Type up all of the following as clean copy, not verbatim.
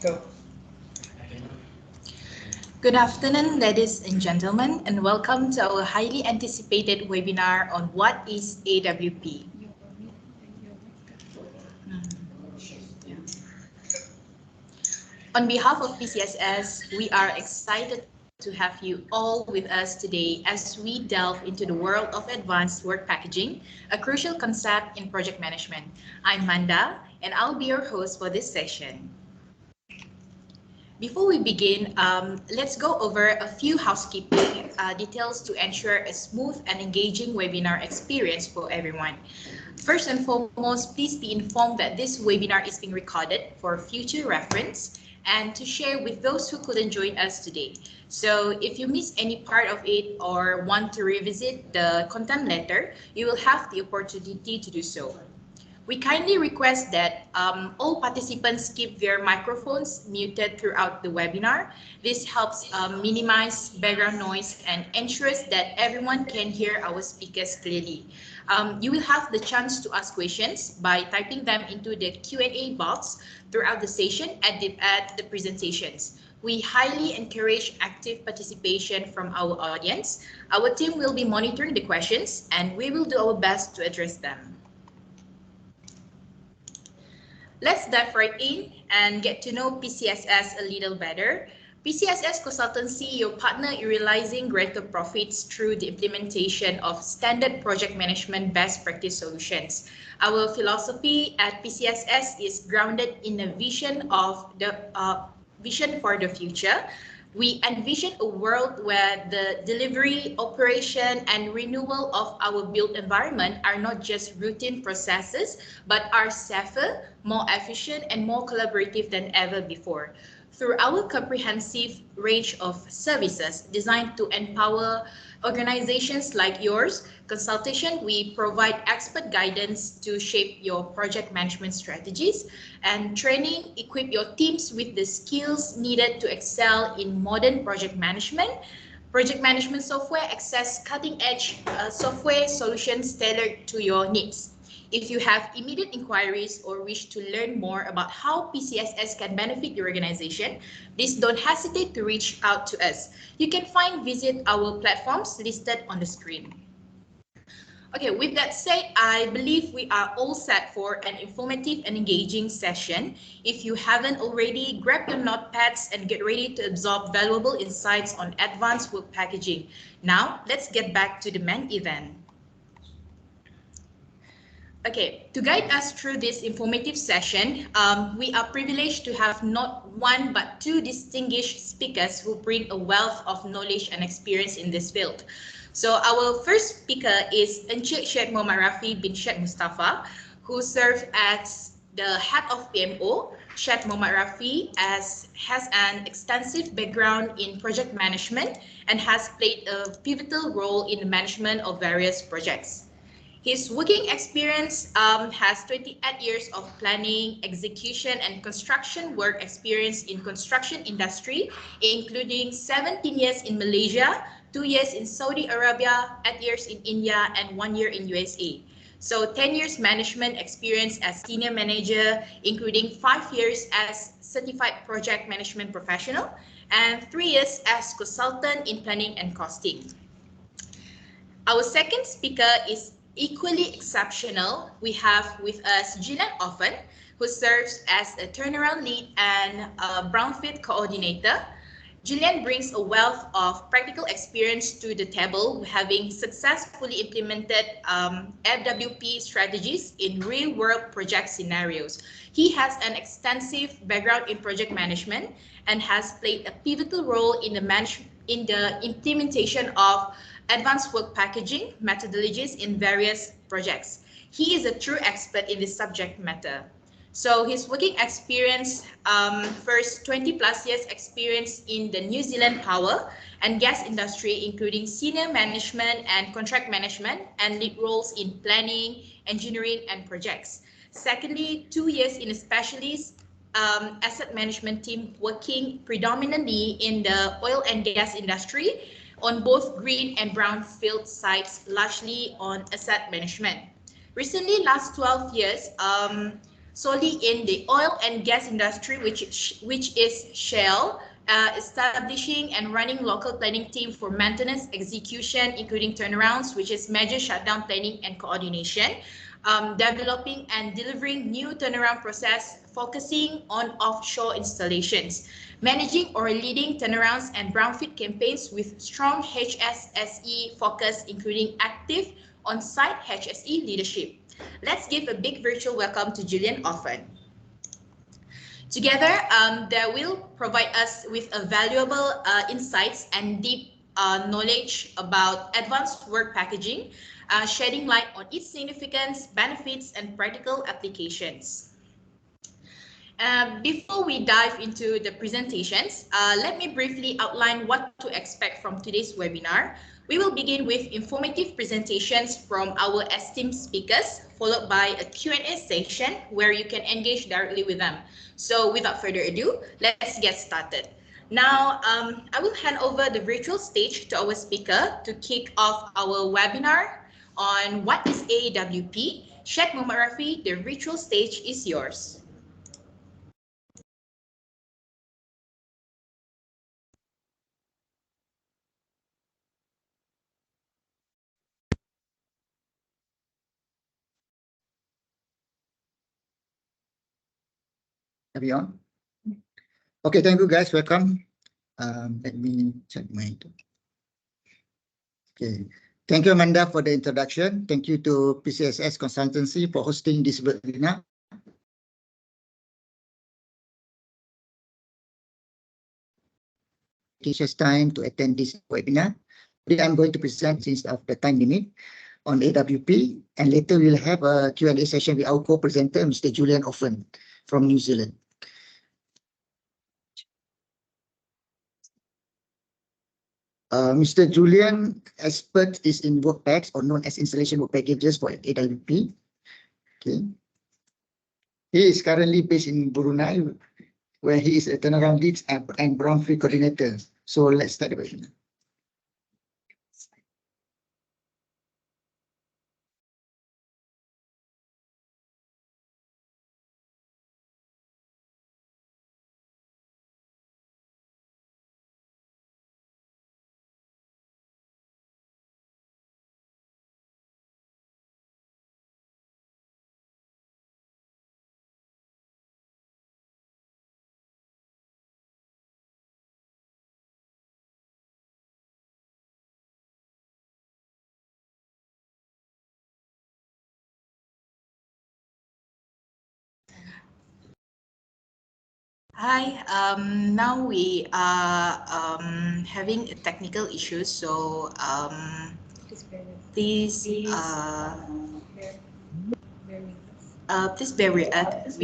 Go. Good afternoon, ladies and gentlemen, and welcome to our highly anticipated webinar on what is AWP. On behalf of PCSS, we are excited to have you all with us today as we delve into the world of advanced work packaging, a crucial concept in project management. I'm Manda, and I'll be your host for this session. Before we begin, let's go over a few housekeeping details to ensure a smooth and engaging webinar experience for everyone. First and foremost, please be informed that this webinar is being recorded for future reference and to share with those who couldn't join us today. So if you miss any part of it or want to revisit the content later, you will have the opportunity to do so. We kindly request that all participants keep their microphones muted throughout the webinar. This helps minimize background noise and ensures that everyone can hear our speakers clearly. You will have the chance to ask questions by typing them into the Q&A box throughout the session at the presentations. We highly encourage active participation from our audience. Our team will be monitoring the questions and we will do our best to address them. Let's dive right in and get to know PCSS a little better. PCSS Consultancy, your partner in realizing greater profits through the implementation of standard project management best practice solutions. Our philosophy at PCSS is grounded in a vision of the vision for the future. We envision a world where the delivery, operation, and renewal of our built environment are not just routine processes, but are safer, more efficient, and more collaborative than ever before. Through our comprehensive range of services designed to empower organizations like yours, consultation, we provide expert guidance to shape your project management strategies, and training, equip your teams with the skills needed to excel in modern project management. Project management software access cutting-edge software solutions tailored to your needs. If you have immediate inquiries or wish to learn more about how PCSS can benefit your organization, please don't hesitate to reach out to us. You can visit our platforms listed on the screen. Okay, with that said, I believe we are all set for an informative and engaging session. If you haven't already, grab your notepads and get ready to absorb valuable insights on advanced work packaging. Now, let's get back to the main event. Okay, to guide us through this informative session, we are privileged to have not one but two distinguished speakers who bring a wealth of knowledge and experience in this field. So our first speaker is Encik Syed Mohamed Raffe bin Syed Mustapha, who served as the head of PMO. Syed Mohamed Raffe has an extensive background in project management and has played a pivotal role in the management of various projects. His working experience has 28 years of planning, execution, and construction work experience in construction industry, including 17 years in Malaysia, 2 years in Saudi Arabia, 8 years in India, and 1 year in USA. So 10 years management experience as senior manager, including 5 years as certified project management professional, and 3 years as consultant in planning and costing. Our second speaker is equally exceptional. We have with us Julian Offen, who serves as a turnaround lead and a Brownfield coordinator. Julian brings a wealth of practical experience to the table, having successfully implemented FWP strategies in real-world project scenarios. He has an extensive background in project management and has played a pivotal role in the implementation of advanced work packaging methodologies in various projects. He is a true expert in this subject matter. So his working experience, first 20 plus years experience in the New Zealand power and gas industry, including senior management and contract management and lead roles in planning, engineering, and projects. Secondly, 2 years in a specialist asset management team working predominantly in the oil and gas industry on both green and brownfield sites, largely on asset management. Recently, last 12 years, solely in the oil and gas industry, which is Shell, establishing and running local planning team for maintenance execution, including turnarounds, which is major shutdown planning and coordination, developing and delivering new turnaround process, focusing on offshore installations, managing or leading turnarounds and brownfield campaigns with strong HSSE focus, including active on-site HSE leadership. Let's give a big virtual welcome to Julian Offen. Together, they will provide us with a valuable insights and deep knowledge about advanced work packaging, shedding light on its significance, benefits, and practical applications. Before we dive into the presentations, let me briefly outline what to expect from today's webinar. We will begin with informative presentations from our esteemed speakers, followed by a Q&A session where you can engage directly with them. So without further ado, let's get started. Now, I will hand over the virtual stage to our speaker to kick off our webinar on what is AWP. Sheikh Mohamed Raffe, the virtual stage is yours. Are we on? Okay, thank you guys. Welcome. Let me check my. Okay, thank you, Amanda, for the introduction. Thank you to PCSS Consultancy for hosting this webinar. Teachers time to attend this webinar. Today I'm going to present since of the time limit on AWP, and later we'll have a Q&A session with our co-presenter, Mr. Julian Offen from New Zealand. Mr. Julian expert is in work packs, or known as installation work packages for AWP. Okay. He is currently based in Brunei, where he is a turnaround lead and brownfield coordinator. So let's start the webinar. Hi, now we are having a technical issue, so please please bear with us.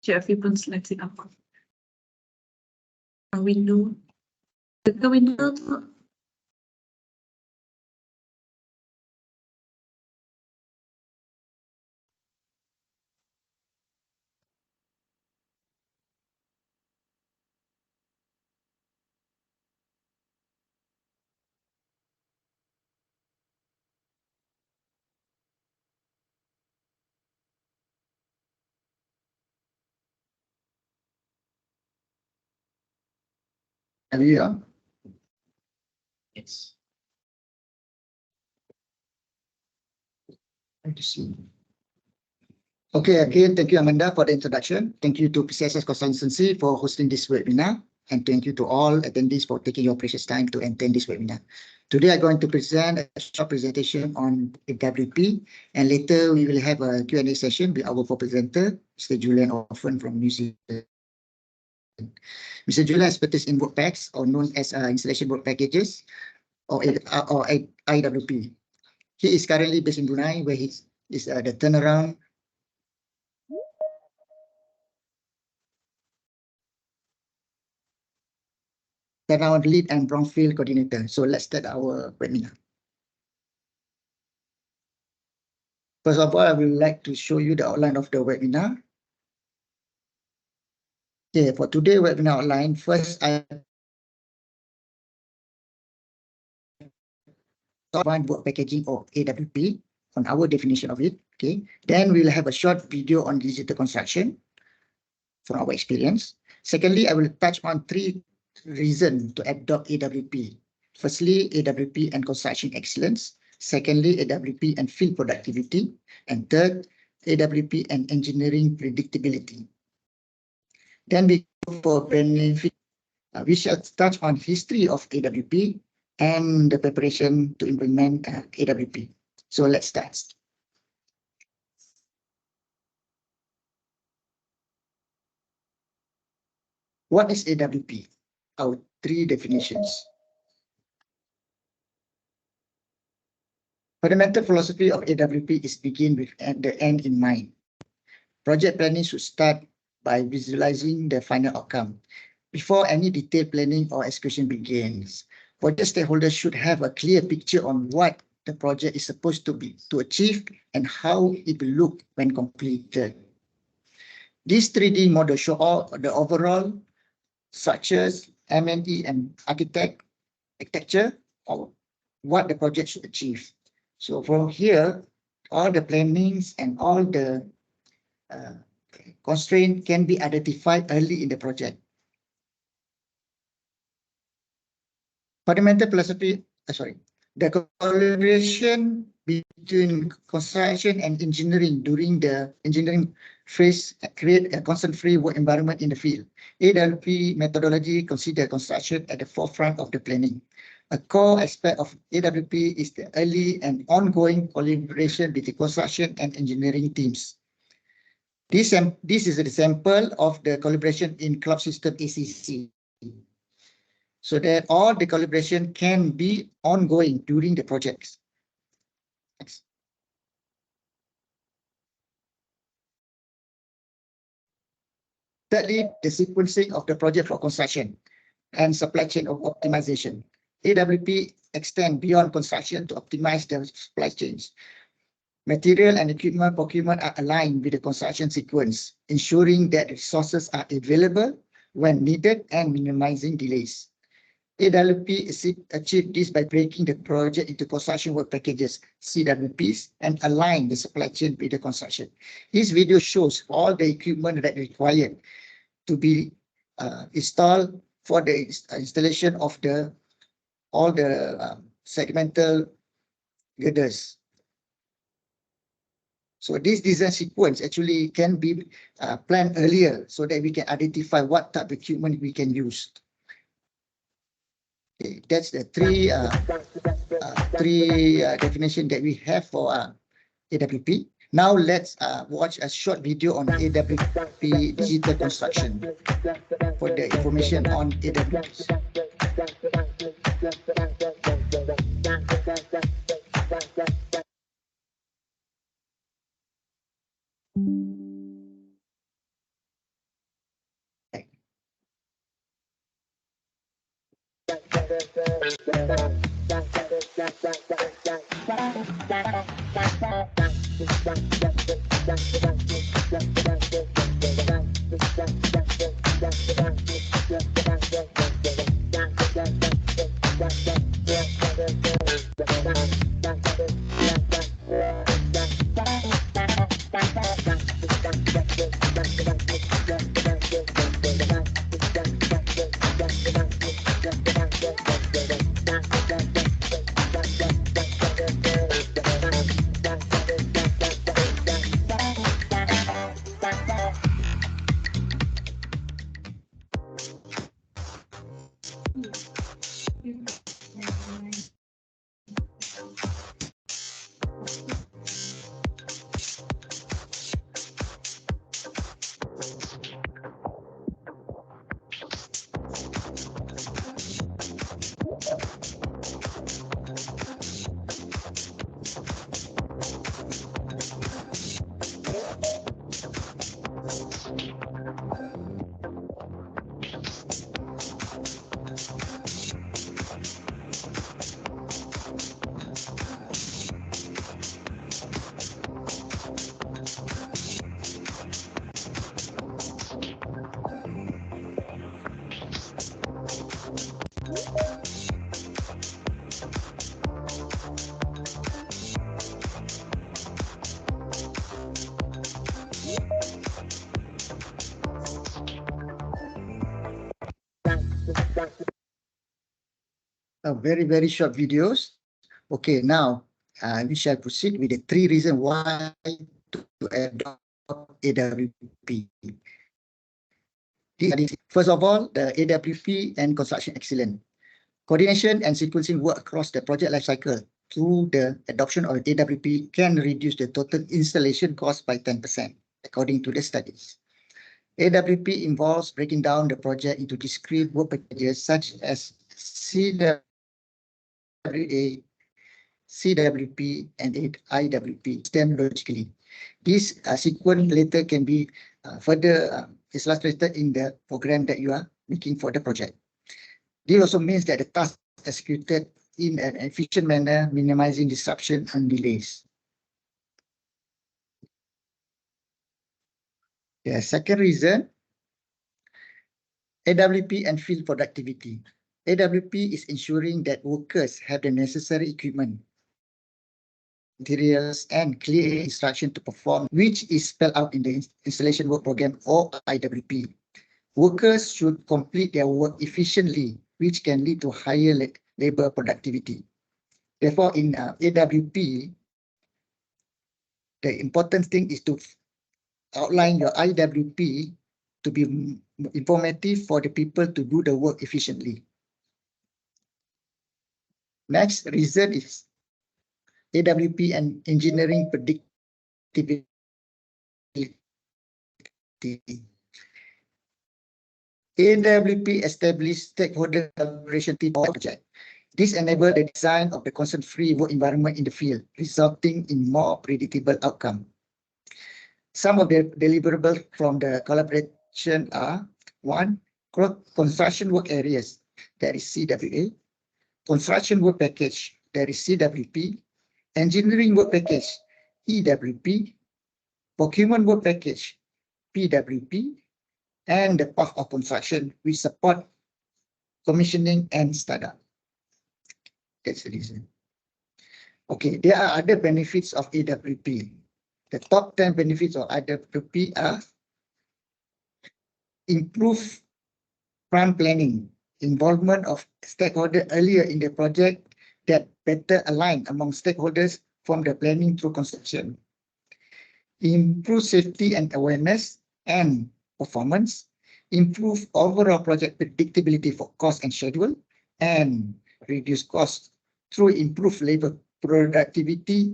Share people select it up. A window. The window. Are we on? Yes. Thank you. Okay, again, thank you, Amanda, for the introduction. Thank you to PCSS Consultancy for hosting this webinar. And thank you to all attendees for taking your precious time to attend this webinar. Today, I'm going to present a short presentation on AWP, and later we will have a Q&A session with our co-presenter, Mr. Julian Offen from New Zealand. Mr. Julian expertise in work packs, or known as installation work packages, or IWP. He is currently based in Brunei, where he is the turnaround lead and brownfield coordinator. So let's start our webinar. First of all, I would like to show you the outline of the webinar. Okay, for today's webinar outline, first I one work packaging or AWP on our definition of it. Okay, then we'll have a short video on digital construction from our experience. Secondly, I will touch on 3 reasons to adopt AWP. Firstly, AWP and construction excellence. Secondly, AWP and field productivity. And third, AWP and engineering predictability. Then we go for benefit. We shall touch on history of AWP and the preparation to implement AWP. So let's start. What is AWP? Our 3 definitions. Fundamental philosophy of AWP is begin with the end in mind. Project planning should start by visualizing the final outcome. Before any detailed planning or execution begins, project stakeholders should have a clear picture on what the project is supposed to achieve and how it will look when completed. This 3D model shows all the overall structures, M&E and architecture of what the project should achieve. So from here, all the plannings and all the constraints can be identified early in the project. Fundamental philosophy, the collaboration between construction and engineering during the engineering phase create a constant-free work environment in the field. AWP methodology consider construction at the forefront of the planning. A core aspect of AWP is the early and ongoing collaboration between construction and engineering teams. This is an example of the collaboration in cloud system ACC. So that all the collaboration can be ongoing during the projects. Next. Thirdly, the sequencing of the project for construction and supply chain of optimization. AWP extend beyond construction to optimize the supply chains. Material and equipment procurement are aligned with the construction sequence, ensuring that resources are available when needed and minimizing delays. AWP achieved this by breaking the project into construction work packages, CWPs, and align the supply chain with the construction. This video shows all the equipment that required to be installed for the installation of all the segmental girders. So this design sequence actually can be planned earlier so that we can identify what type of equipment we can use. Okay, that's the three definition that we have for AWP. Now let's watch a short video on AWP digital construction for the information on AWP. Very short videos. Okay, now we shall proceed with the 3 reasons why to adopt AWP. First of all, the AWP and construction excellence. Coordination and sequencing work across the project lifecycle through the adoption of AWP can reduce the total installation cost by 10%, according to the studies. AWP involves breaking down the project into discrete work packages such as CWA, CWP, and IWP system logically. This sequence later can be further illustrated in the program that you are making for the project. This also means that the task is executed in an efficient manner, minimizing disruption and delays. The second reason, AWP and field productivity. AWP is ensuring that workers have the necessary equipment, materials, and clear instruction to perform, which is spelled out in the installation work program or IWP. Workers should complete their work efficiently, which can lead to higher labor productivity. Therefore, in AWP, the important thing is to outline your IWP to be informative for the people to do the work efficiently. Next reason is AWP and engineering predictability. AWP established stakeholder collaboration team project. This enables the design of the consent-free work environment in the field, resulting in more predictable outcome. Some of the deliverables from the collaboration are: 1. Construction work areas, that is CWA. Construction work package, that is CWP. Engineering work package, EWP. Procurement work package, PWP. And the path of construction, which support commissioning and startup. That's the reason. Okay, there are other benefits of AWP. The top 10 benefits of AWP are: improve front planning, involvement of stakeholders earlier in the project that better align among stakeholders from the planning through construction. Improve safety and awareness and performance, improve overall project predictability for cost and schedule, and reduce costs through improved labor productivity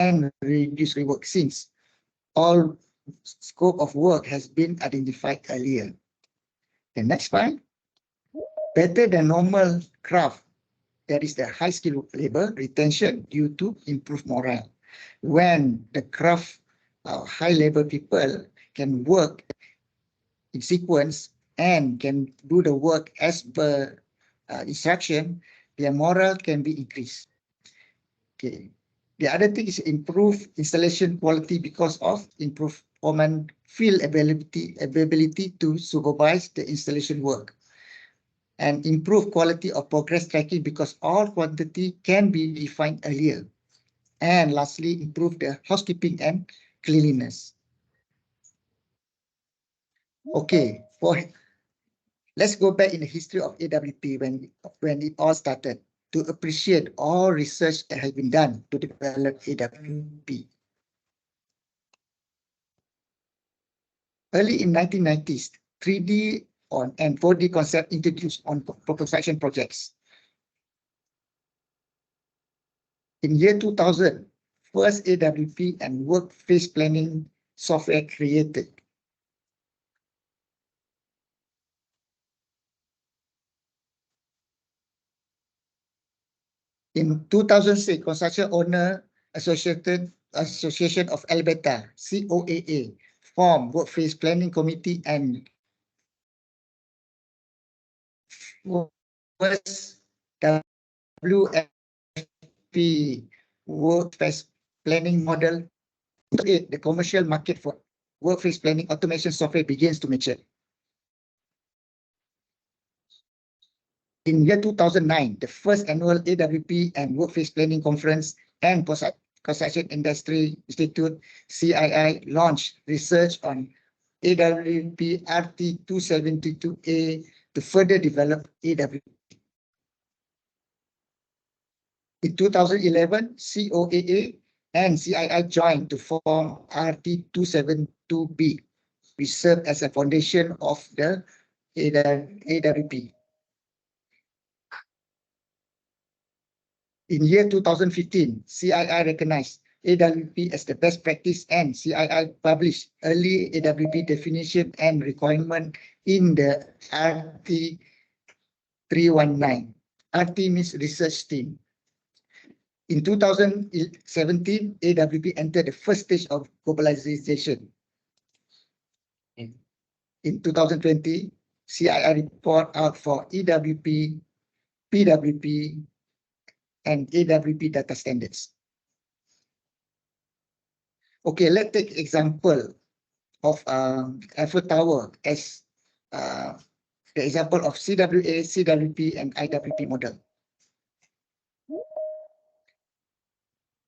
and reduce rework, since all scope of work has been identified earlier. The next point, better than normal craft, that is the high skill labor retention due to improved morale. When the craft high labor people can work in sequence and can do the work as per instruction, their morale can be increased. Okay. The other thing is improve installation quality because of improved foreman field availability to supervise the installation work, and improve quality of progress tracking because all quantity can be defined earlier. And lastly, improve the housekeeping and cleanliness. Okay, let's go back in the history of AWP when it all started, to appreciate all research that has been done to develop AWP. Early in 1990s, 3D and 4D concept introduced on construction projects. In year 2000, first AWP and work phase planning software created. In 2006, Construction Owner Association of Alberta, COAA, formed Work Phase Planning Committee and first WFP Work Phase Planning Model. The commercial market for work phase planning automation software begins to mature. In year 2009, the first annual AWP and Work Phase Planning Conference and Construction Industry Institute, CII, launched research on AWP RT272A to further develop AWP. In 2011, COAA and CII joined to form RT272B, which served as a foundation of the AWP. In year 2015, CII recognized AWP as the best practice, and CII published early AWP definition and requirement in the RT319. RT means research team. In 2017, AWP entered the first stage of globalization. In 2020, CII report out for EWP, PWP, and AWP data standards. Okay, let's take example of Eiffel Tower as the example of CWA, CWP, and IWP model.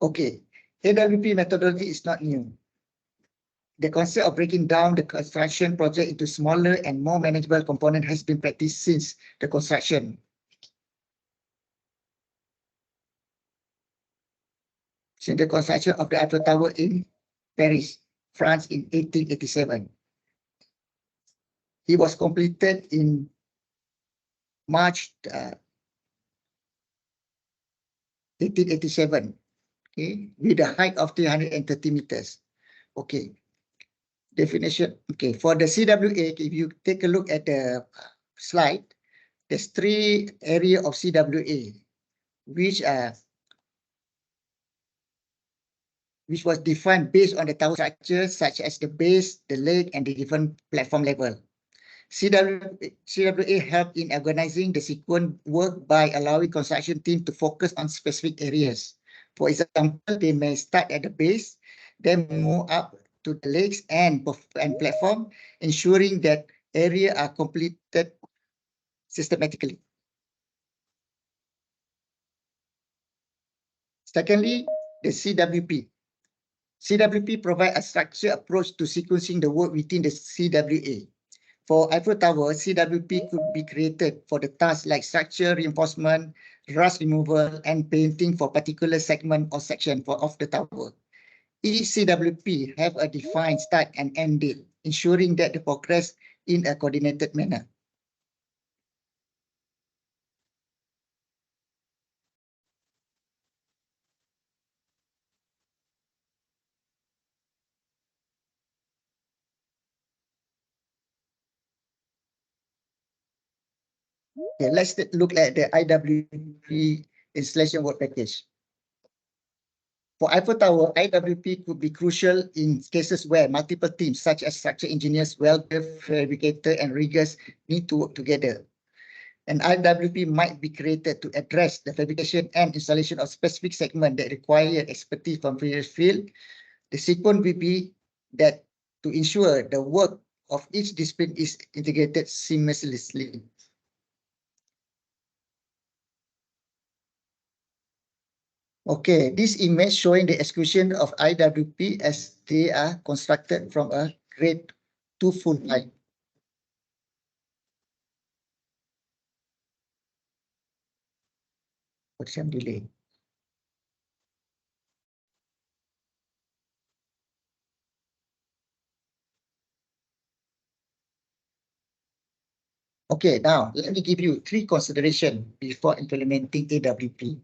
Okay, AWP methodology is not new. The concept of breaking down the construction project into smaller and more manageable components has been practiced since the construction. Since the construction of the Eiffel Tower in Paris, France in 1887. It was completed in March 1887, okay, with a height of 330 meters. Okay, definition. Okay, for the CWA, if you take a look at the slide, there's 3 areas of CWA, which was defined based on the tower structure, such as the base, the leg, and the different platform level. CWA helped in organizing the sequence work by allowing construction team to focus on specific areas. For example, they may start at the base, then move up to the legs and platform, ensuring that areas are completed systematically. Secondly, the CWP. CWP provides a structured approach to sequencing the work within the CWA. For Eiffel Tower, CWP could be created for the tasks like structure reinforcement, rust removal, and painting for particular segment or section of the tower. Each CWP have a defined start and end date, ensuring that they progress in a coordinated manner. Okay, let's look at the IWP installation work package. For Eiffel Tower, IWP could be crucial in cases where multiple teams, such as structural engineers, welder, fabricator, and riggers, need to work together. An IWP might be created to address the fabrication and installation of specific segments that require expertise from various fields. The sequence will be that to ensure the work of each discipline is integrated seamlessly. Okay, this image showing the execution of IWP as they are constructed from a grade to full height. What's some delay? Okay, now let me give you 3 considerations before implementing AWP.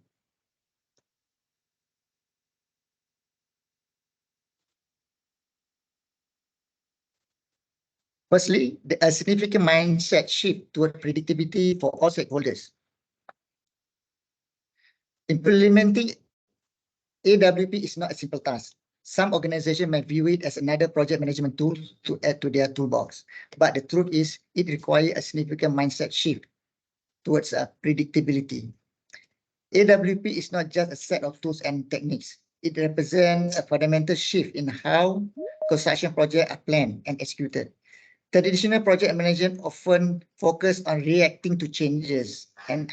Firstly, a significant mindset shift toward predictability for all stakeholders. Implementing AWP is not a simple task. Some organizations may view it as another project management tool to add to their toolbox. But the truth is, it requires a significant mindset shift towards predictability. AWP is not just a set of tools and techniques. It represents a fundamental shift in how construction projects are planned and executed. Traditional project management often focus on reacting to changes and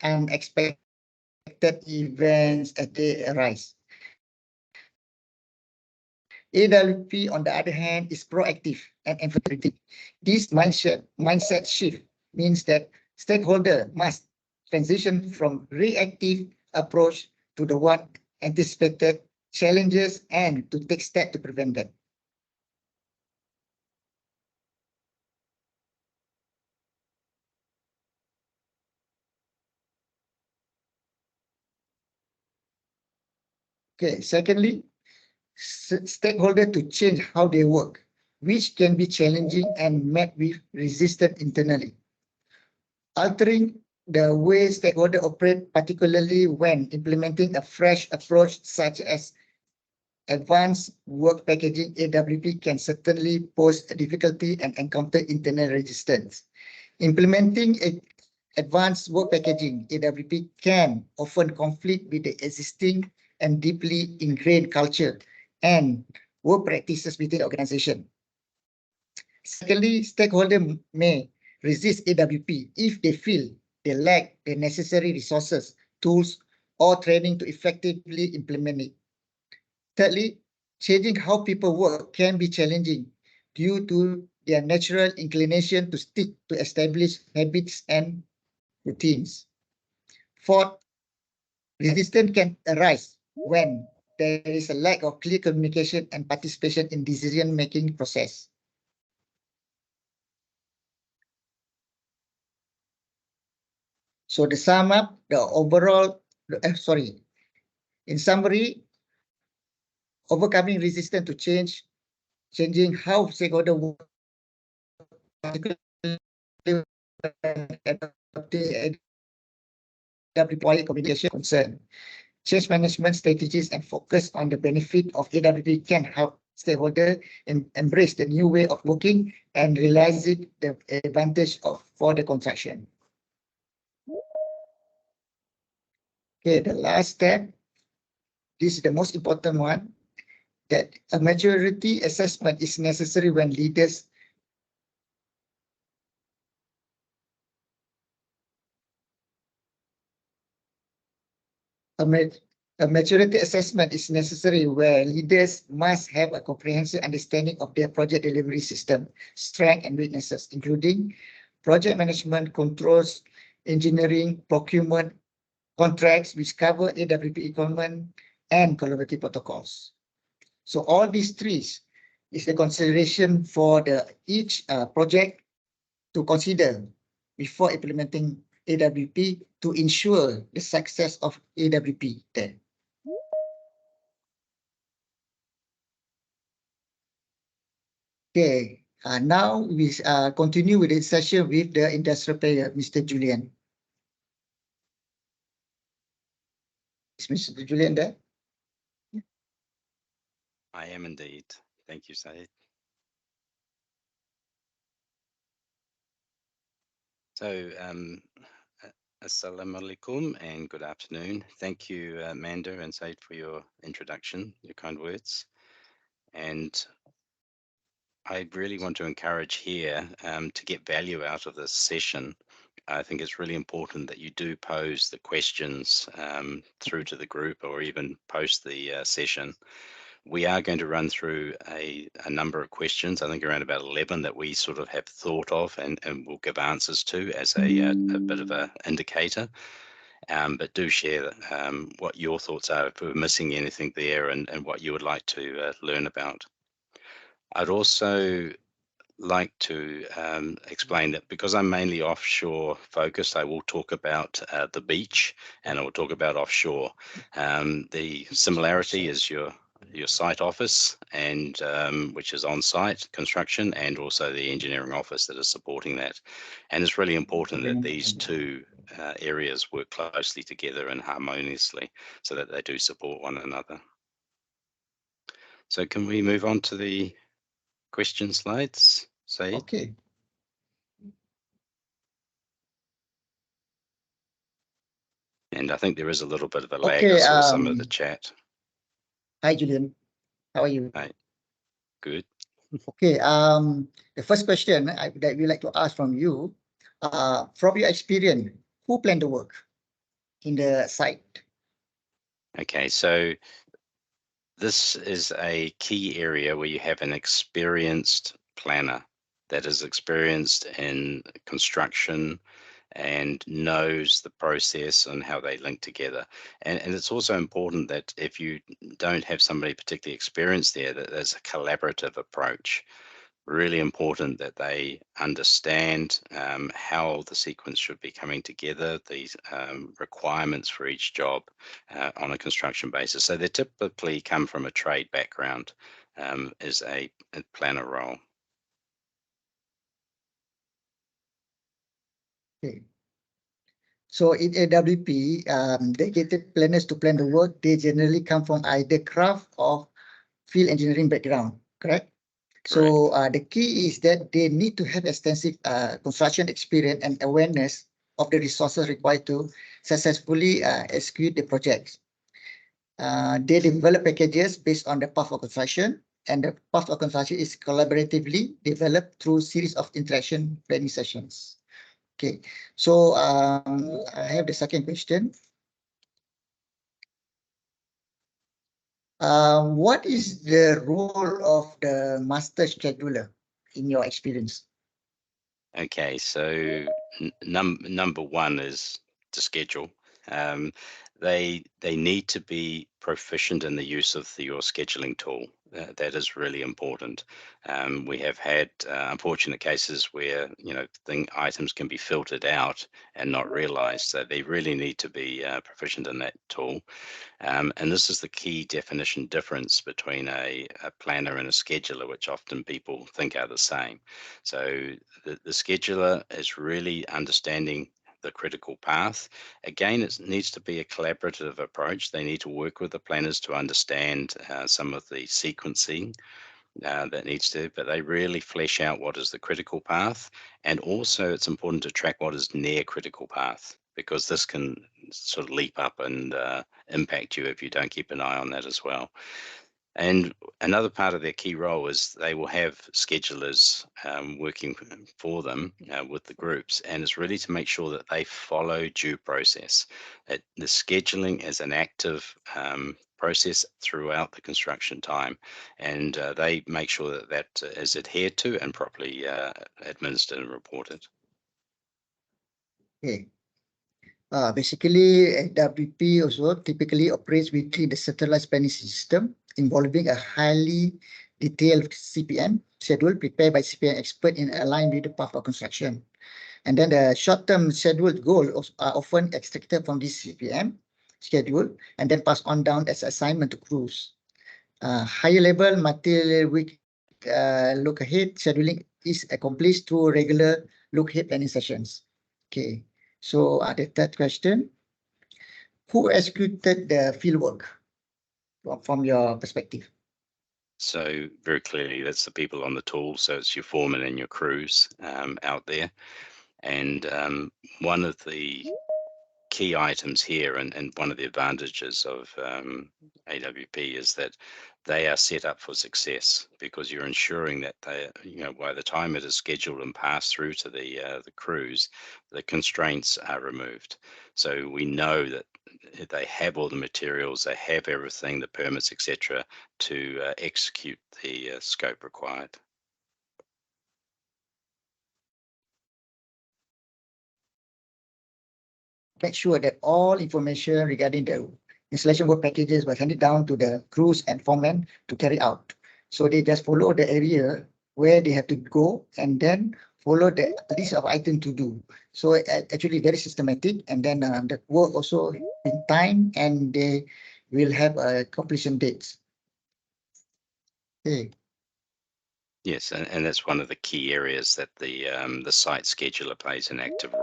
unexpected events as they arise. AWP, on the other hand, is proactive and empathetic. This mindset shift means that stakeholder must transition from reactive approach to the one anticipated challenges and to take steps to prevent them. Okay, secondly, stakeholder to change how they work, which can be challenging and met with resistance internally. Altering the way stakeholders operate, particularly when implementing a fresh approach such as advanced work packaging AWP, can certainly pose a difficulty and encounter internal resistance. Implementing advanced work packaging AWP can often conflict with the existing and deeply ingrained culture and work practices within the organization. Secondly, stakeholders may resist AWP if they feel they lack the necessary resources, tools, or training to effectively implement it. Thirdly, changing how people work can be challenging due to their natural inclination to stick to established habits and routines. Fourth, resistance can arise when there is a lack of clear communication and participation in decision-making process. So to sum up, in summary, overcoming resistance to change, changing how stakeholders work, AWP communication concern. Change management strategies and focus on the benefit of AWP can help stakeholders embrace the new way of working and realize the advantage for the construction. Okay, the last step, this is the most important one, that a maturity assessment is necessary when leaders A maturity assessment is necessary where leaders must have a comprehensive understanding of their project delivery system, strengths and weaknesses, including project management, controls, engineering, procurement, contracts, which cover AWP equipment and collaborative protocols. So all these three is the consideration for each project to consider before implementing AWP to ensure the success of AWP there. Okay, now we continue with the session with the industrial player, Mr. Julian. Is Mr. Julian there? I am indeed. Thank you, Syed. So, Assalamu alaikum and good afternoon. Thank you, Manda and Syed, for your introduction, your kind words. And I really want to encourage here to get value out of this session. I think it's really important that you do pose the questions through to the group or even post the session. We are going to run through a number of questions, I think around about 11 that we sort of have thought of and we'll give answers to as a bit of an indicator. But do share what your thoughts are if we're missing anything there and what you would like to learn about. I'd also like to explain that because I'm mainly offshore focused, I will talk about the beach and I will talk about offshore. The similarity is your site office and which is on-site construction and also the engineering office that is supporting that. And it's really important that these two areas work closely together and harmoniously so that they do support one another. So can we move on to the question slides, Syed? Okay. And I think there is a little bit of a lag. Okay, I saw some of the chat. Hi, Julian. How are you? Hi. Good. Okay. The first question that we like to ask from you, from your experience, who planned the work in the site? Okay, so this is a key area where you have an experienced planner that is experienced in construction and knows the process and how they link together. And it's also important that if you don't have somebody particularly experienced there, that there's a collaborative approach. Really important that they understand how the sequence should be coming together, these requirements for each job on a construction basis. So they typically come from a trade background as a planner role. Okay. So in AWP, dedicated planners to plan the work, they generally come from either craft or field engineering background, correct? So the key is that they need to have extensive construction experience and awareness of the resources required to successfully execute the projects. They develop packages based on the path of construction, and the path of construction is collaboratively developed through series of interaction planning sessions. Okay, so I have the second question. What is the role of the master scheduler in your experience? Okay, so number one is to schedule. They need to be proficient in the use of your scheduling tool. That is really important. We have had unfortunate cases where items can be filtered out and not realized. So they really need to be proficient in that tool. And this is the key definition difference between a planner and a scheduler, which often people think are the same. So the scheduler is really understanding the critical path. Again, it needs to be a collaborative approach. They need to work with the planners to understand some of the sequencing that needs to, but they really flesh out what is the critical path. And also it's important to track what is near critical path, because this can sort of leap up and impact you if you don't keep an eye on that as well. And another part of their key role is they will have schedulers working for them with the groups, and it's really to make sure that they follow due process. That the scheduling is an active process throughout the construction time, and they make sure that that is adhered to and properly administered and reported. Okay. Basically, WP also typically operates within the centralized planning system involving a highly detailed CPM schedule prepared by CPM expert in align with the path of construction. And then the short-term scheduled goals are often extracted from this CPM schedule and then passed on down as assignment to crews. Higher level material week look ahead scheduling is accomplished through regular look ahead planning sessions. Okay. So the third question, who executed the field work from your perspective? So very clearly, that's the people on the tool. So it's your foreman and your crews out there. And one of the key items here, and one of the advantages of AWP is that they are set up for success, because you're ensuring that they, by the time it is scheduled and passed through to the crews, the constraints are removed. So we know that they have all the materials, they have everything, the permits, etc., to execute the scope required. Make sure that all information regarding the installation work packages was handed down to the crews and foremen to carry out. So they just follow the area where they have to go and then follow the list of items to do. So actually very systematic, and then the work also in time, and they will have completion dates. Okay. Yes, and that's one of the key areas that the site scheduler plays an active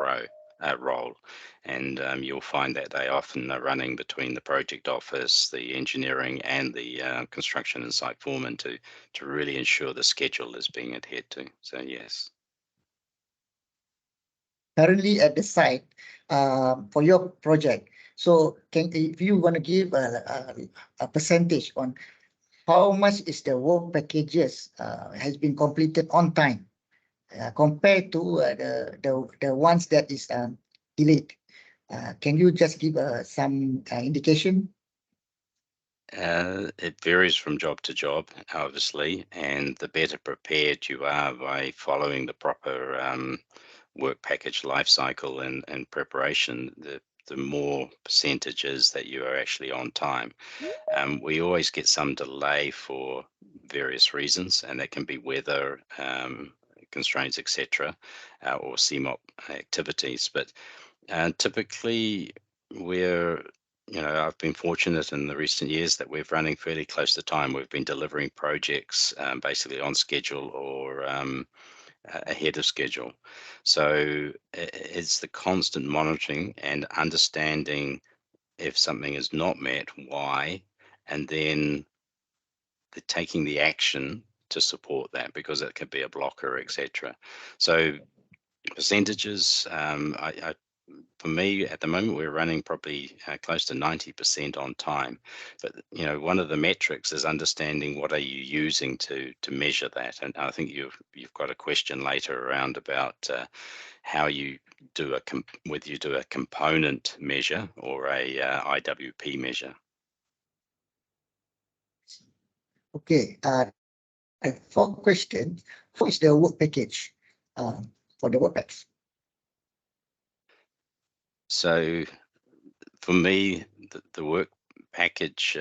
role, and you'll find that they often are running between the project office, the engineering, and the construction and site foreman to really ensure the schedule is being adhered to. So yes. Currently at the site for your project. So if you want to give a percentage on how much is the work packages has been completed on time compared to the ones that is delayed. Can you just give some indication? It varies from job to job, obviously, and the better prepared you are by following the proper work package life cycle and preparation, the more percentages that you are actually on time. We always get some delay for various reasons, and that can be weather constraints, etc., or CMOP activities. But typically, I've been fortunate in the recent years that we're running fairly close to time. We've been delivering projects basically on schedule or ahead of schedule. So it's the constant monitoring and understanding if something is not met, why, and then taking the action to support that, because it could be a blocker, etc. So percentages, for me at the moment we're running probably close to 90% on time, but one of the metrics is understanding what are you using to measure that. And I think you've got a question later around about how you do whether you do a component measure or a IWP measure. Okay, for question, what is the work package for the work packs? So for me, the work package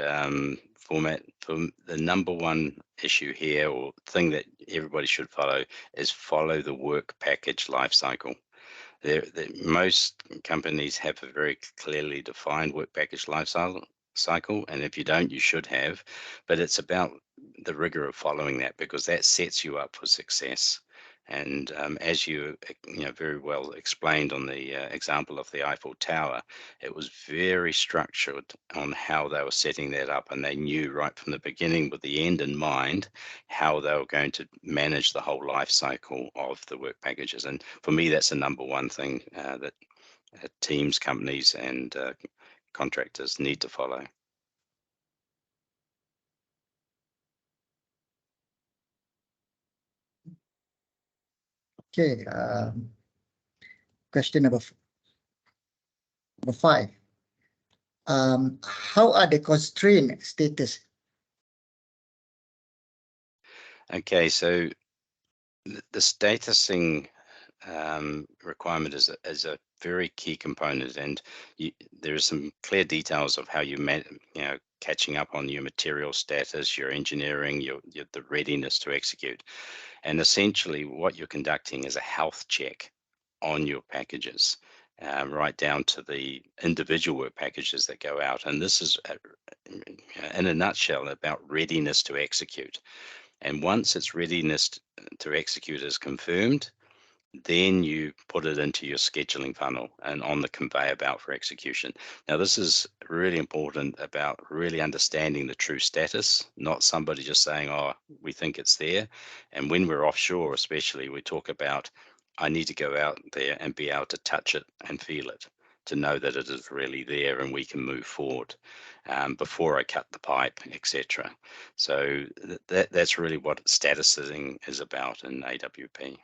format, for the number one issue here, or thing that everybody should follow, is follow the work package life cycle. Most companies have a very clearly defined work package life cycle, and if you don't, you should have. But it's about the rigor of following that, because that sets you up for success. And as you very well explained on the example of the Eiffel Tower, it was very structured on how they were setting that up, and they knew right from the beginning, with the end in mind, how they were going to manage the whole life cycle of the work packages. And for me, that's the number one thing that teams, companies, and contractors need to follow. Okay, question number 5. How are the constraint status? Okay, so the statusing requirement is a very key component, and there are some clear details of how you catching up on your material status, your engineering, the readiness to execute. And essentially what you're conducting is a health check on your packages, right down to the individual work packages that go out. And this is, in a nutshell, about readiness to execute. And once its readiness to execute is confirmed, then you put it into your scheduling funnel and on the conveyor belt for execution. Now, this is really important about really understanding the true status, not somebody just saying, oh, we think it's there. And when we're offshore, especially, we talk about, I need to go out there and be able to touch it and feel it, to know that it is really there and we can move forward before I cut the pipe, etc. So that's really what statusing is about in AWP.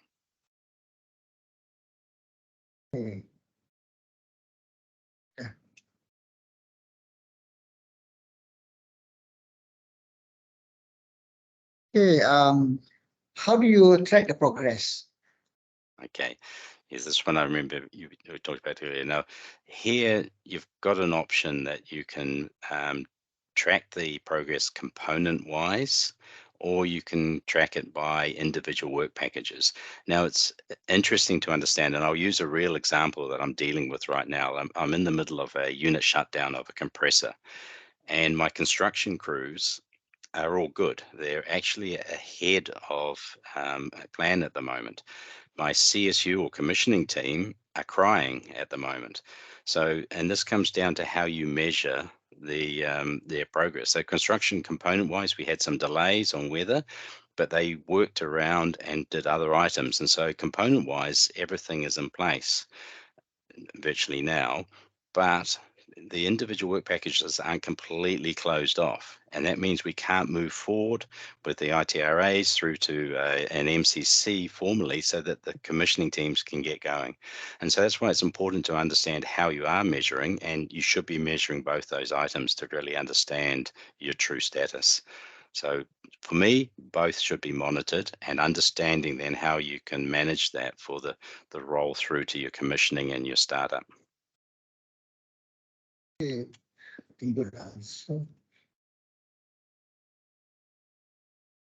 Okay. Yeah. Okay, how do you track the progress? Okay, yes, this one I remember you talked about earlier. Now, here you've got an option that you can track the progress component-wise, or you can track it by individual work packages. Now, it's interesting to understand, and I'll use a real example that I'm dealing with right now. I'm in the middle of a unit shutdown of a compressor, and my construction crews are all good. They're actually ahead of plan at the moment. My CSU or commissioning team are crying at the moment. So, and this comes down to how you measure their progress. So construction component wise, we had some delays on weather, but they worked around and did other items. And so component wise, everything is in place virtually now, but the individual work packages aren't completely closed off, and that means we can't move forward with the ITRAs through to an MCC formally so that the commissioning teams can get going. And so that's why it's important to understand how you are measuring, and you should be measuring both those items to really understand your true status. So for me, both should be monitored, and understanding then how you can manage that for the roll through to your commissioning and your startup. Okay, I think good answer.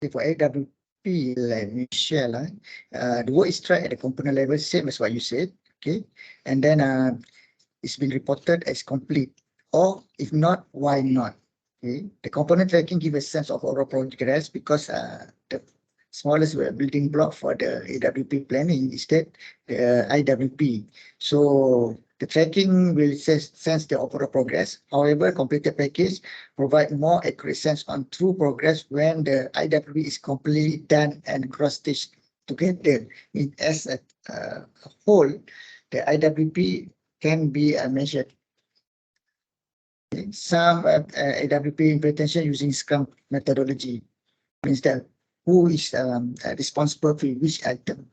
Okay, for AWP, let me share. The work is tracked at the component level, same as what you said. Okay, and then it's been reported as complete, or if not, why not? Okay, the component tracking gives a sense of overall progress because the smallest building block for the AWP planning is that the IWP. So the tracking will sense the overall progress. However, completed package provide more accurate sense on true progress when the IWP is completely done and cross-stitched together. As a whole, the IWP can be measured. Some AWP implementation using Scrum methodology means that who is responsible for which item.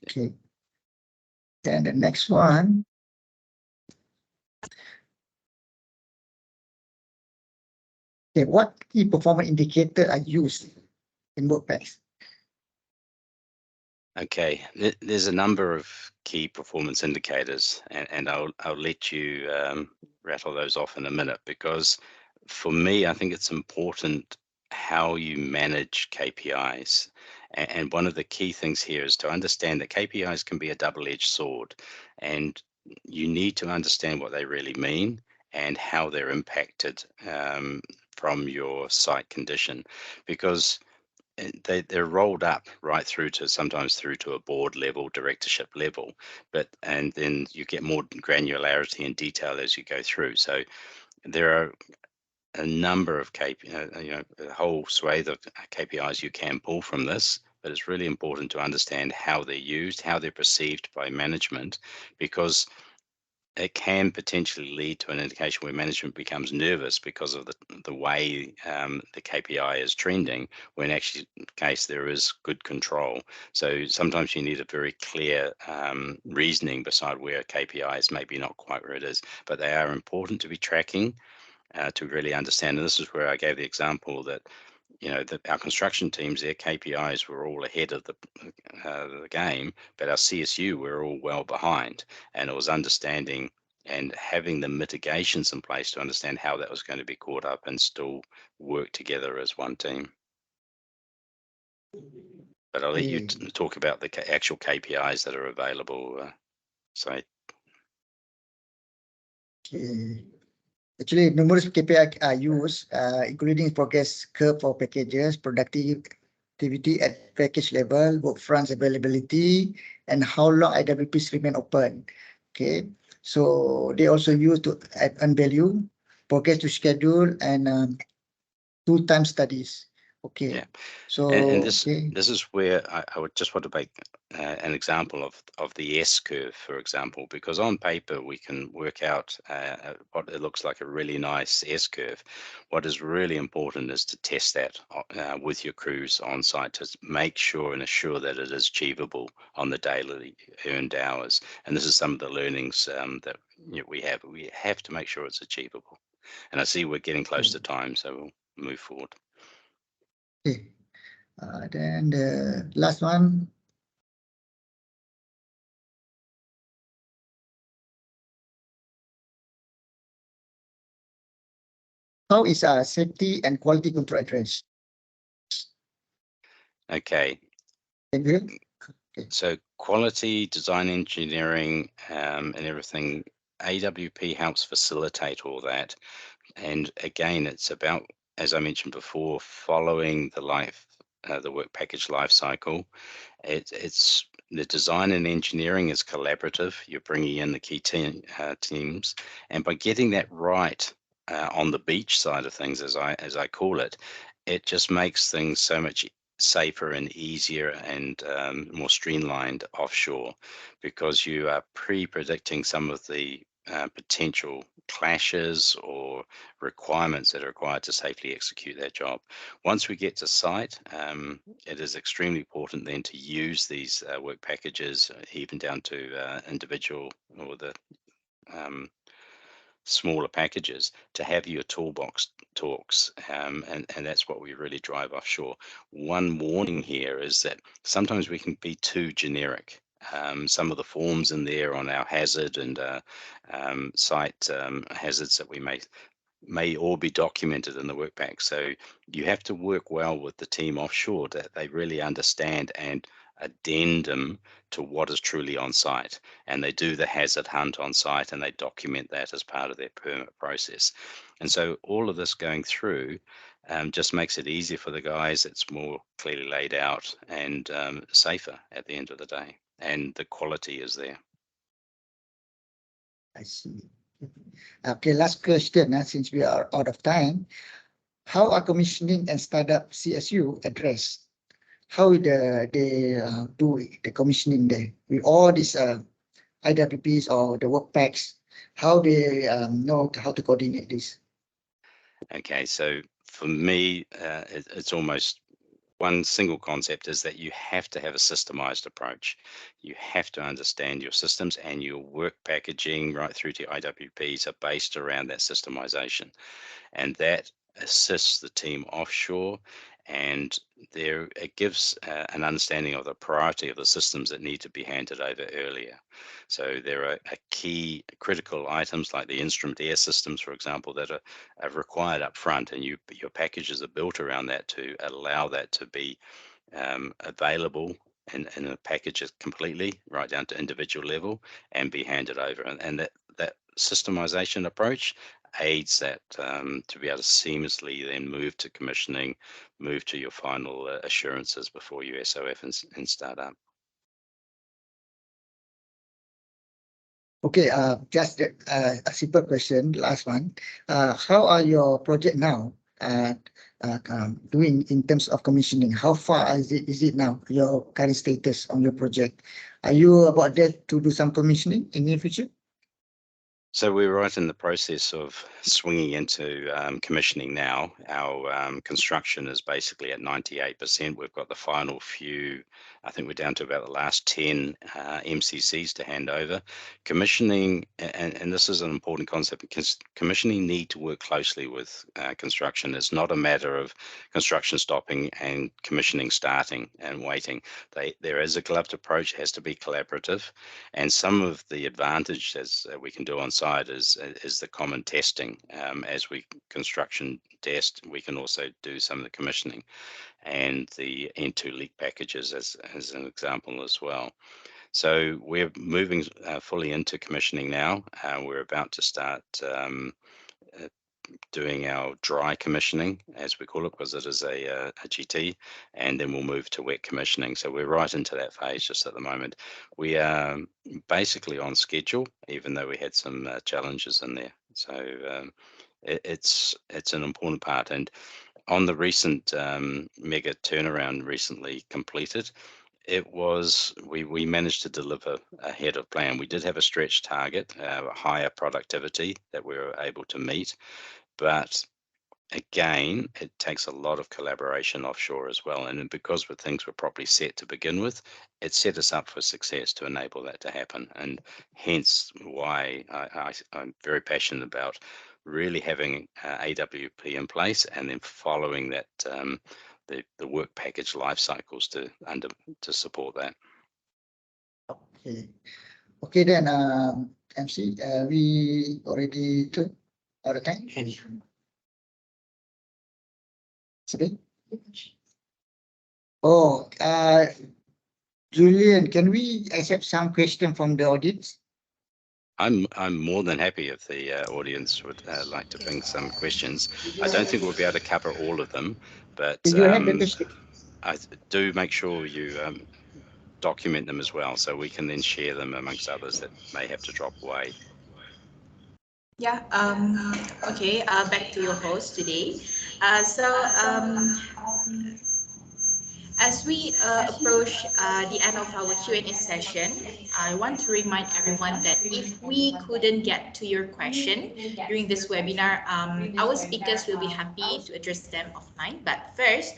Okay. Then the next one. Okay, what key performance indicator are used in WordPads? Okay, there's a number of key performance indicators, and I'll let you rattle those off in a minute, because for me, I think it's important how you manage KPIs. And one of the key things here is to understand that KPIs can be a double-edged sword, and you need to understand what they really mean and how they're impacted from your site condition, because they're rolled up right through to sometimes through to a board level, directorship level, and then you get more granularity and detail as you go through. So there are a number of a whole swathe of KPIs you can pull from this, but it's really important to understand how they're used, how they're perceived by management, because it can potentially lead to an indication where management becomes nervous because of the way the KPI is trending, when actually in case there is good control. So sometimes you need a very clear reasoning beside where KPI is maybe not quite where it is, but they are important to be tracking to really understand. And this is where I gave the example that our construction teams, their KPIs were all ahead of the game, but our CSU were all well behind. And it was understanding and having the mitigations in place to understand how that was going to be caught up and still work together as one team. But I'll let you talk about the actual KPIs that are available, Syed. Okay. Actually, numerous KPI are used, including progress curve for packages, productivity at package level, workfront availability, and how long IWPs remain open. Okay, so they also use to add value, progress to schedule, and two-time studies. Okay. Yeah. So and this is where I would just want to make an example of the S curve, for example, because on paper we can work out what it looks like a really nice S curve. What is really important is to test that with your crews on site to make sure and assure that it is achievable on the daily earned hours. And this is some of the learnings that we have. We have to make sure it's achievable. And I see we're getting close to time, so we'll move forward. Okay. Then the last one. How is safety and quality control addressed? Okay. Thank you. So quality, design engineering, and everything, AWP helps facilitate all that. And again, it's about, as I mentioned before, following the work package life cycle. It's the design and engineering is collaborative. You're bringing in the key teams, and by getting that right on the beach side of things, as I call it, it just makes things so much safer and easier and more streamlined offshore, because you are pre-predicting some of the potential clashes or requirements that are required to safely execute that job. Once we get to site, it is extremely important then to use these work packages, even down to individual or the smaller packages, to have your toolbox talks, and that's what we really drive offshore. One warning here is that sometimes we can be too generic. Some of the forms in there on our hazard and site hazards that we may all be documented in the work pack. So you have to work well with the team offshore that they really understand and addendum to what is truly on site, and they do the hazard hunt on site and they document that as part of their permit process. And so all of this going through just makes it easier for the guys. It's more clearly laid out and safer at the end of the day, and the quality is there. I see. Okay, last question, since we are out of time. How are commissioning and startup CSU addressed? How they do the commissioning there with all these IWPs or the work packs? How they know how to coordinate this? Okay, so for me, it's almost one single concept, is that you have to have a systemized approach. You have to understand your systems, and your work packaging right through to IWPs are based around that systemization, and that assists the team offshore, and there it gives an understanding of the priority of the systems that need to be handed over earlier. So there are key critical items like the instrument air systems, for example, that are required up front, and your packages are built around that to allow that to be available in a package completely right down to individual level and be handed over. And that systemization approach aids that to be able to seamlessly then move to commissioning, move to your final assurances before you SOF and start up. Okay, just a simple question, last one. How are your project now doing in terms of commissioning? How far is it now, your current status on your project? Are you about that to do some commissioning in the near future? So we're right in the process of swinging into commissioning now. Our construction is basically at 98%. We've got the final few, I think we're down to about the last 10 MCCs to hand over. Commissioning, and this is an important concept, because commissioning need to work closely with construction. It's not a matter of construction stopping and commissioning starting and waiting. There is a gloved approach, has to be collaborative, and some of the advantages that we can do on side is the common testing. As we construction test, we can also do some of the commissioning, and the N2 leak packages as an example as well. So we're moving fully into commissioning now. We're about to start doing our dry commissioning, as we call it, because it is a GT, and then we'll move to wet commissioning. So we're right into that phase just at the moment. We are basically on schedule, even though we had some challenges in there. So it's an important part. And on the recent mega turnaround recently completed, we managed to deliver ahead of plan. We did have a stretch target, higher productivity that we were able to meet, but again, it takes a lot of collaboration offshore as well. And because things were properly set to begin with, it set us up for success to enable that to happen. And hence why I'm very passionate about really having AWP in place and then following that the work package life cycles to support that. Okay. Okay then, MC, we already took all the time. Sorry? Oh, Julian, can we accept some question from the audience? I'm more than happy if the audience would like to bring some questions. I don't think we'll be able to cover all of them, but Do you have the question? I do make sure you document them as well, so we can then share them amongst others that may have to drop away. Yeah, okay, back to your host today. As we approach the end of our Q&A session, I want to remind everyone that if we couldn't get to your question during this webinar, our speakers will be happy to address them offline. But first,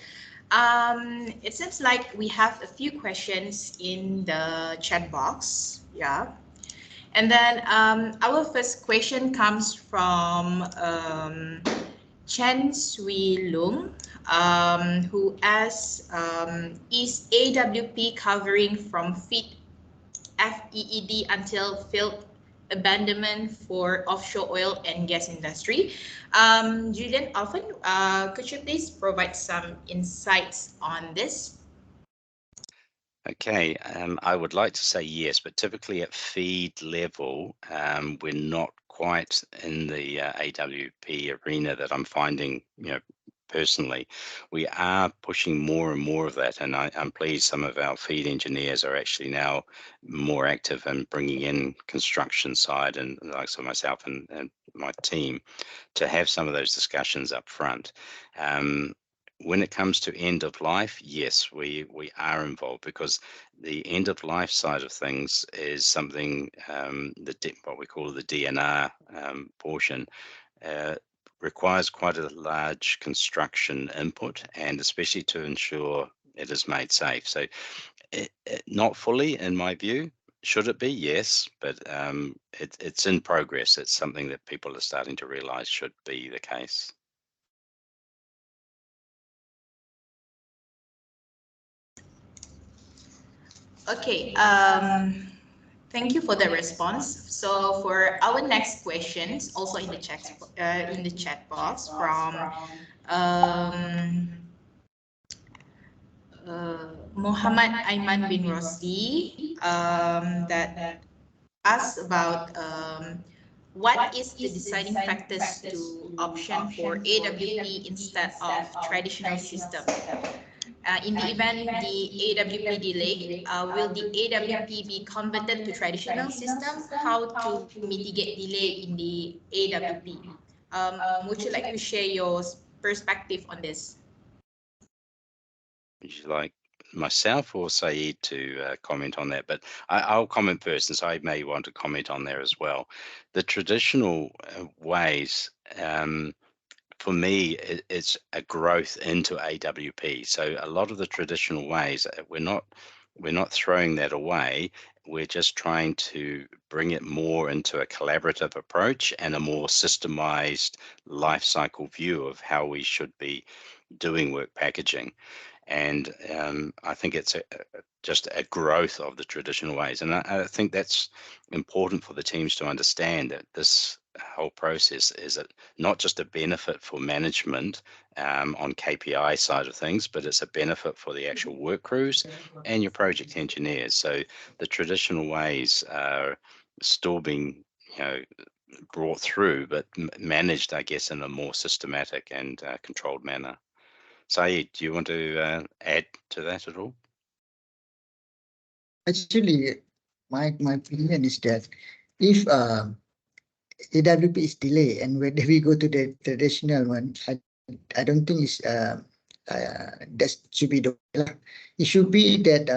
it seems like we have a few questions in the chat box. Yeah. And then our first question comes from Chen Sui Lung, who asks, is AWP covering from FEED until field abandonment for offshore oil and gas industry? Julian, Offen, could you please provide some insights on this? Okay, I would like to say yes, but typically at feed level, we're not quite in the AWP arena that I'm finding, personally. We are pushing more and more of that, and I'm pleased some of our feed engineers are actually now more active in bringing in construction side, and like so myself and my team to have some of those discussions up front. When it comes to end of life, yes, we are involved, because the end of life side of things is something, what we call the DNR portion, requires quite a large construction input, and especially to ensure it is made safe. So not fully, in my view. Should it be? Yes, but it's in progress. It's something that people are starting to realize should be the case. Okay, thank you for the response. So for our next questions, also in the chat box from Mohamed Aiman bin Rosli, that asks about what is the deciding factors to option for AWP instead of traditional system? In the event the AWP delay, will the AWP be converted to traditional system? How to mitigate delay in the AWP? Would you like to share your perspective on this? Would you like myself or Syed to comment on that? But I'll comment first, and Syed may want to comment on there as well. The traditional ways, for me, it's a growth into AWP. So a lot of the traditional ways, we're not throwing that away. We're just trying to bring it more into a collaborative approach and a more systemized life cycle view of how we should be doing work packaging. And I think it's just a growth of the traditional ways. And I think that's important for the teams to understand, that this whole process is not just a benefit for management on KPI side of things, but it's a benefit for the actual work crews and your project engineers. So the traditional ways are still being, brought through, but managed, I guess, in a more systematic and controlled manner. Syed, do you want to add to that at all? Actually, my opinion is that if AWP is delayed and whether we go to the traditional one, I don't think it's that should be the way. It should be that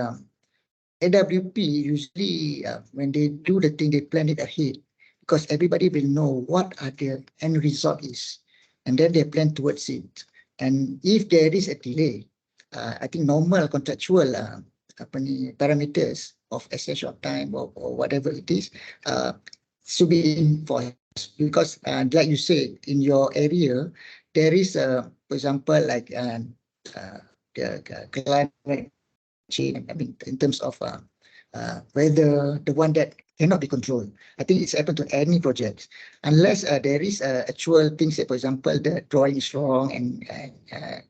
AWP usually when they do the thing, they plan it ahead, because everybody will know what are the end result is, and then they plan towards it. And if there is a delay, I think normal contractual parameters of excess of time or whatever it is should be enforced, because like you said, in your area, there is, for example, like the climate change, I mean, in terms of weather, the one that cannot be controlled. I think it's happened to any project, unless there is actual things that, for example, the drawing is wrong and I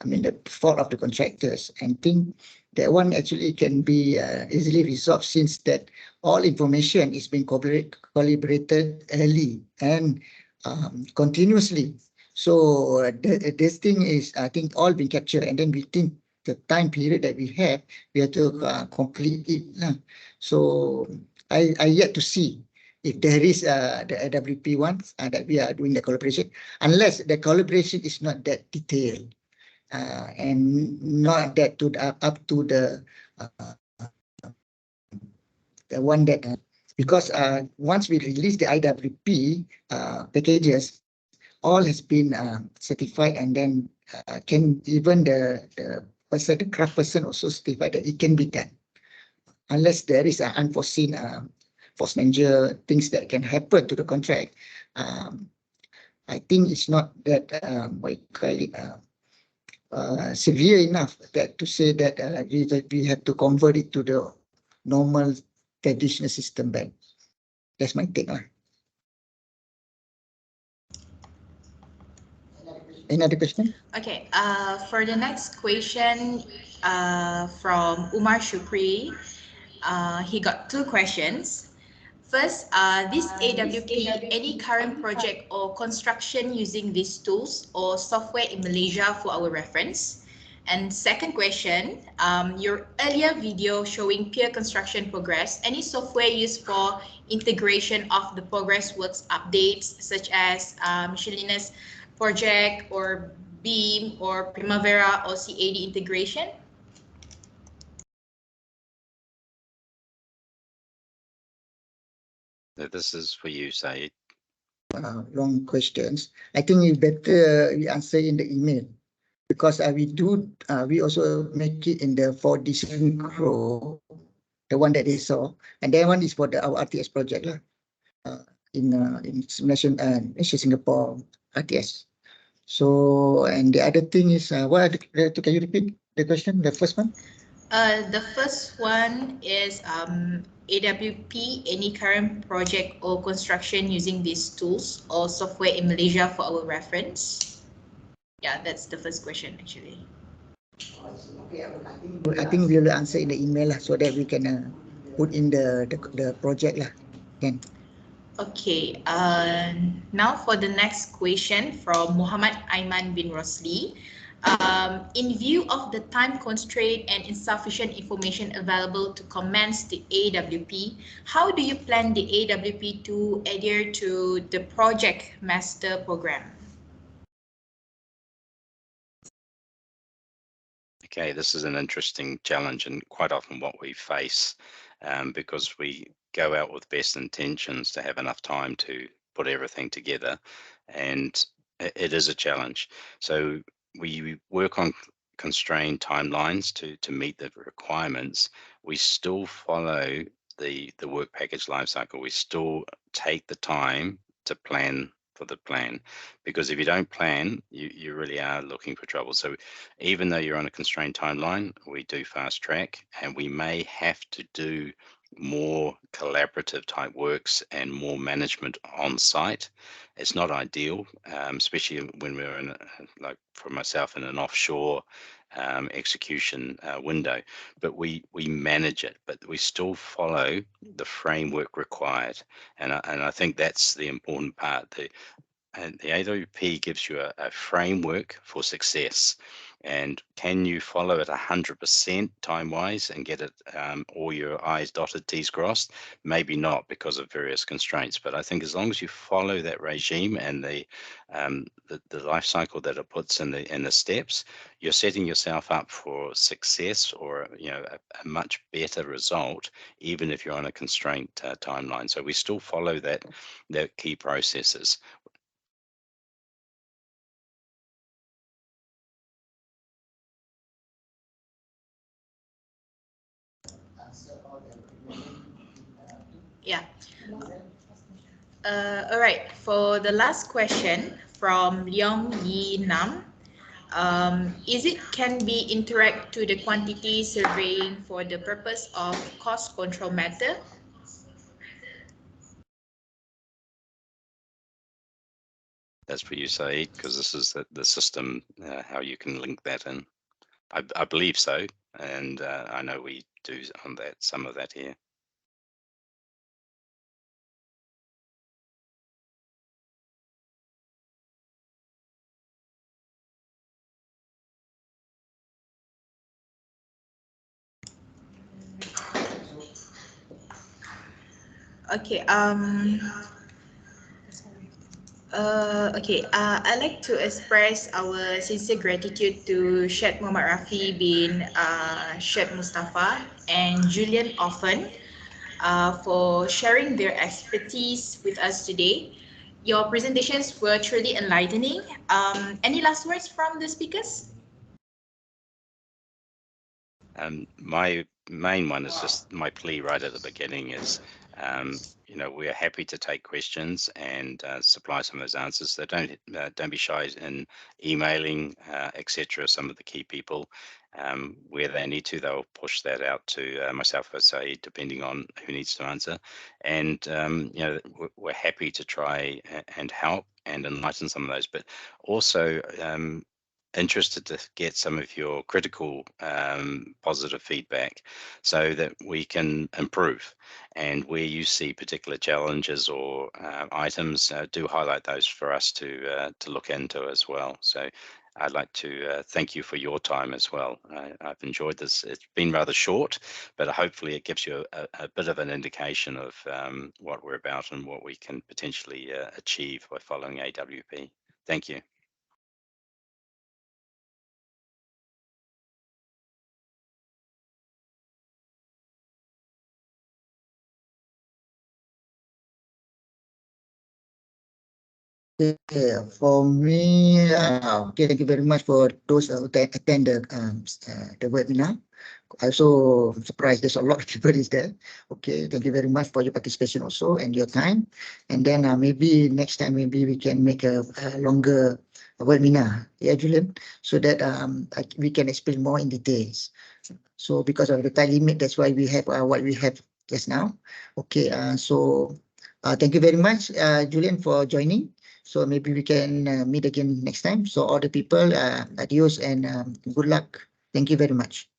mean the fault of the contractors, and think that one actually can be easily resolved, since that all information is being collaborated early and continuously. So this thing is, I think, all been captured, and then we think the time period that we have to complete it. So I yet to see if there is the AWP ones that we are doing the collaboration, unless the collaboration is not that detailed. and not that to the, up to the one that because once we release the IWP packages, all has been certified, and then can even the person, the craft person also certified that it can be done, unless there is an unforeseen force majeure things that can happen to the contract. I think it's not that what you call it, severe enough that to say that we have to convert it to the normal traditional system back. That's my take. Any other question? Okay, for the next question from Umar Shukri, he got two questions. First, this AWP, any current project or construction using these tools or software in Malaysia for our reference? And second question, your earlier video showing peer construction progress, any software used for integration of the progress works updates such as miscellaneous project or Beam or Primavera or CAD integration? This is for you, Syed. Long questions. I think you better we answer in the email, because we also make it in the 4D synchro, the one that they saw, and that one is for our RTS project lah. In Malaysia Singapore RTS. So, and the other thing is what? Can you repeat the question? The first one. The first one is AWP, any current project or construction using these tools or software in Malaysia for our reference? Yeah, that's the first question actually. Okay, I think we'll answer in the email so that we can put in the project lah. Then. Okay, now for the next question from Mohamed Aiman bin Rosli. In view of the time constraint and insufficient information available to commence the AWP, how do you plan the AWP to adhere to the project master program? Okay, this is an interesting challenge and quite often what we face because we go out with best intentions to have enough time to put everything together, and it is a challenge. So we work on constrained timelines to meet the requirements. We still follow the work package lifecycle. We still take the time to plan for the plan, because if you don't plan, you really are looking for trouble. So even though you're on a constrained timeline, we do fast track, and we may have to do more collaborative type works and more management on site. It's not ideal, especially when we're in, like for myself, in an offshore execution window, but we manage it, but we still follow the framework required, and I think that's the important part. And the AWP gives you a framework for success, and can you follow it 100% time-wise and get it all your I's dotted, T's crossed? Maybe not, because of various constraints, but I think as long as you follow that regime and the life cycle that it puts in the steps, you're setting yourself up for success, or a much better result, even if you're on a constraint timeline. So we still follow that key processes. Yeah. All right. For the last question from Leong Yi Nam, is it can be interact to the quantity surveying for the purpose of cost control matter? That's for you, Syed, because this is the system, how you can link that in. I believe so, and I know we do on that, some of that here. Okay. I'd like to express our sincere gratitude to Syed Mohamed Raffe bin Syed Mustapha and Julian Offen for sharing their expertise with us today. Your presentations were truly enlightening. Any last words from the speakers? My main one is just my plea right at the beginning is, you know, we're happy to take questions and supply some of those answers. So don't be shy in emailing, etc. Some of the key people, where they need to, they'll push that out to myself or Syed, depending on who needs to answer. And you know, we're happy to try and help and enlighten some of those, but also interested to get some of your critical positive feedback so that we can improve, and where you see particular challenges or items, do highlight those for us to look into as well. So I'd like to thank you for your time as well. I've enjoyed this. It's been rather short, but hopefully it gives you a bit of an indication of what we're about and what we can potentially achieve by following AWP. Thank you. Okay, for me, okay, thank you very much for those who attend the webinar. I also surprised there's a lot of people is there. Okay, thank you very much for your participation also and your time. And then maybe next time, maybe we can make a longer webinar, yeah, Julian, so that we can explain more in details. So because of the time limit, that's why we have what we have just now. Okay, thank you very much, Julian, for joining. So maybe we can meet again next time. So all the people, adios and good luck. Thank you very much.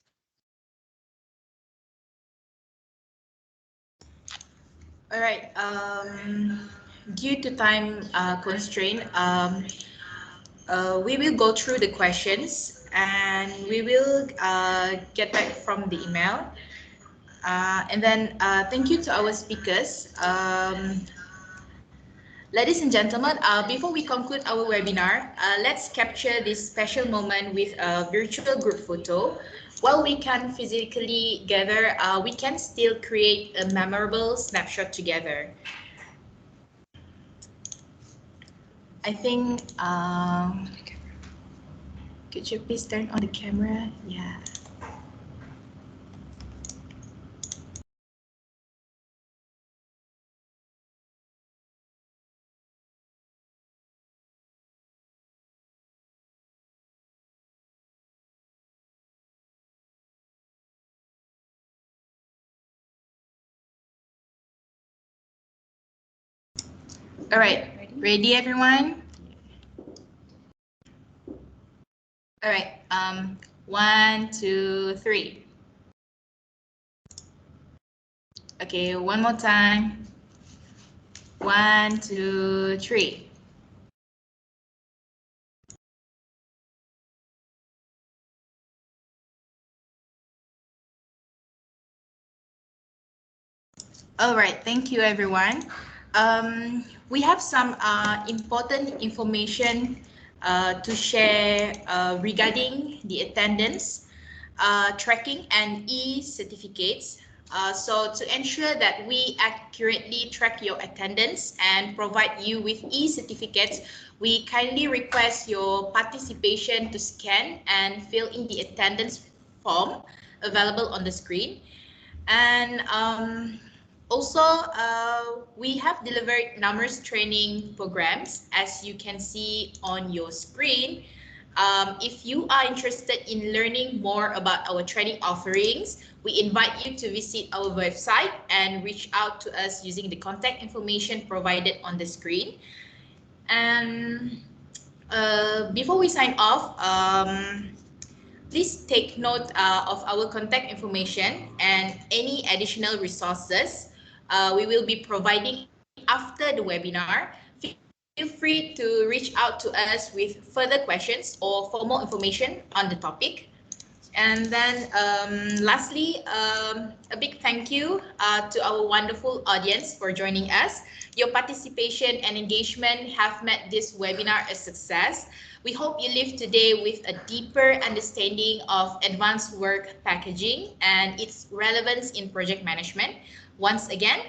All right. Due to time constraint, we will go through the questions and we will get back from the email. And then thank you to our speakers. Ladies and gentlemen, before we conclude our webinar, let's capture this special moment with a virtual group photo. While we can't physically gather, we can still create a memorable snapshot together. I think, could you please turn on the camera? Yeah. All right, ready everyone? All right, 1, 2, 3. Okay, one more time. 1, 2, 3. All right, thank you everyone. We have some important information to share regarding the attendance, tracking and e-certificates. So to ensure that we accurately track your attendance and provide you with e-certificates, we kindly request your participation to scan and fill in the attendance form available on the screen. And also, we have delivered numerous training programs, as you can see on your screen. If you are interested in learning more about our training offerings, we invite you to visit our website and reach out to us using the contact information provided on the screen. And before we sign off, please take note of our contact information and any additional resources we will be providing after the webinar. Feel free to reach out to us with further questions or for more information on the topic. And then lastly, a big thank you to our wonderful audience for joining us. Your participation and engagement have made this webinar a success. We hope you leave today with a deeper understanding of advanced work packaging and its relevance in project management. Once again,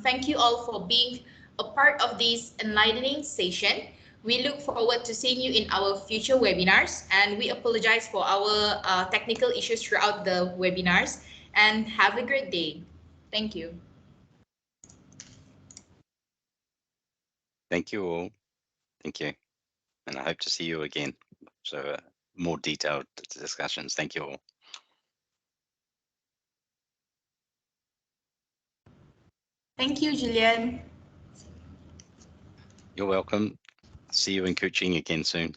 thank you all for being a part of this enlightening session. We look forward to seeing you in our future webinars, and we apologize for our technical issues throughout the webinars, and have a great day. Thank you. Thank you all. Thank you. And I hope to see you again. So more detailed discussions. Thank you all. Thank you, Julian. You're welcome. See you in Kuching again soon.